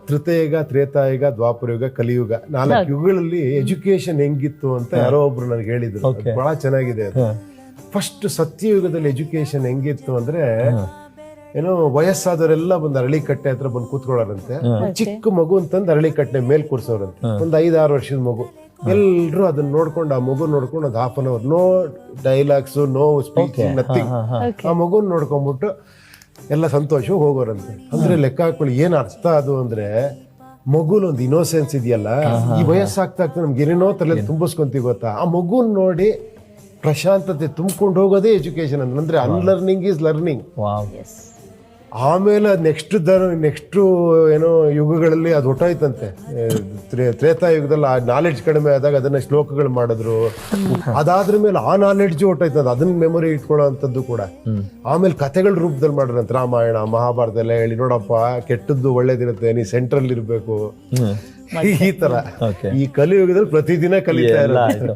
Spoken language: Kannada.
ತೃತೀಯುಗ, ತ್ರೇತಾಯುಗ, ದ್ವಾಪರಯುಗ, ಕಲಿಯುಗ 4 ಯುಗಗಳಲ್ಲಿ ಎಜುಕೇಶನ್ ಹೆಂಗಿತ್ತು ಅಂತ ಯಾರೋ ಒಬ್ರು ನನಗೆ ಹೇಳಿದ್ರು. ಅದು ಬಹಳ ಚೆನ್ನಾಗಿದೆ ಅದು. ಫಸ್ಟ್ ಸತ್ಯಯುಗದಲ್ಲಿ ಎಜುಕೇಶನ್ ಹೆಂಗಿತ್ತು ಅಂದ್ರೆ ಏನೋ ವಯಸ್ಸಾದವರೆಲ್ಲ ಬಂದು ಅರಳಿಕಟ್ಟೆ ಹತ್ರ ಬಂದು ಕೂತ್ಕೊಳ್ಳೋರಂತೆ. ಚಿಕ್ಕ ಮಗು ಅಂತಂದು ಅರಳಿಕಟ್ಟೆ ಮೇಲ್ ಕೂರ್ಸೋರಂತೆ. ಒಂದು 5-6 ವರ್ಷದ ಮಗು. ಎಲ್ರು ಅದನ್ನ ನೋಡ್ಕೊಂಡು ಆ ಮಗು ನೋಡ್ಕೊಂಡು ಒಂದು ½ an hour, no dialogues, no speech, nothing. ಆ ಮಗುನ್ ನೋಡ್ಕೊಂಡ್ಬಿಟ್ಟು ಎಲ್ಲ ಸಂತೋಷವಾಗಿ ಹೋಗೋರಂತೆ. ಅಂದ್ರೆ ಲೆಕ್ಕ ಹಾಕೊಳ್ಳಿ ಏನ್ ಅರ್ಥ ಅದು ಅಂದ್ರೆ, ಮಗುಲ್ ಒಂದು ಇನೋಸೆನ್ಸ್ ಇದೆಯಲ್ಲ, ಈ ವಯಸ್ಸಾಗ್ತಾ ನಮ್ಗೆ ಏನೇನೋ ತಲೆ ತುಂಬಿಸ್ಕೊಂತೀವಿ ಗೊತ್ತಾ, ಆ ಮಗುನ್ ನೋಡಿ ಪ್ರಶಾಂತತೆ ತುಂಬಿಕೊಂಡು ಹೋಗೋದೇ ಎಜುಕೇಶನ್ ಅಂದ್ರೆ ಅನ್ಲರ್ನಿಂಗ್ ಈಸ್ ಲರ್ನಿಂಗ್. ಆಮೇಲೆ ನೆಕ್ಸ್ಟ್ ಏನೋ ಯುಗಗಳಲ್ಲಿ ಅದು ಹೊಟ್ಟೋಯ್ತಂತೆ. ತ್ರೇತಾಯುಗದಲ್ಲಿ ಆ ನಾಲೆಡ್ಜ್ ಕಡಿಮೆ ಆದಾಗ ಅದನ್ನ ಶ್ಲೋಕಗಳು ಮಾಡಿದ್ರು. ಅದಾದ್ರ ಮೇಲೆ ಆ ನಾಲೆಡ್ಜ್ ಹೊಟ್ಟೋಯ್ತದ, ಅದನ್ನ ಮೆಮೊರಿ ಇಟ್ಕೊಳ್ಳೋ ಅಂಥದ್ದು ಕೂಡ. ಆಮೇಲೆ ಕಥೆಗಳ ರೂಪದಲ್ಲಿ ಮಾಡ್ರಂತ. ರಾಮಾಯಣ, ಮಹಾಭಾರತ ಎಲ್ಲ ಹೇಳಿ, ನೋಡಪ್ಪ ಕೆಟ್ಟದ್ದು ಒಳ್ಳೇದಿರುತ್ತೆ, ನೀ ಸೆಂಟ್ರಲ್ ಇರ್ಬೇಕು, ಈ ತರ. ಈ ಕಲಿಯುಗದಲ್ಲಿ ಪ್ರತಿದಿನ ಕಲಿತಾ ಇರೋದು.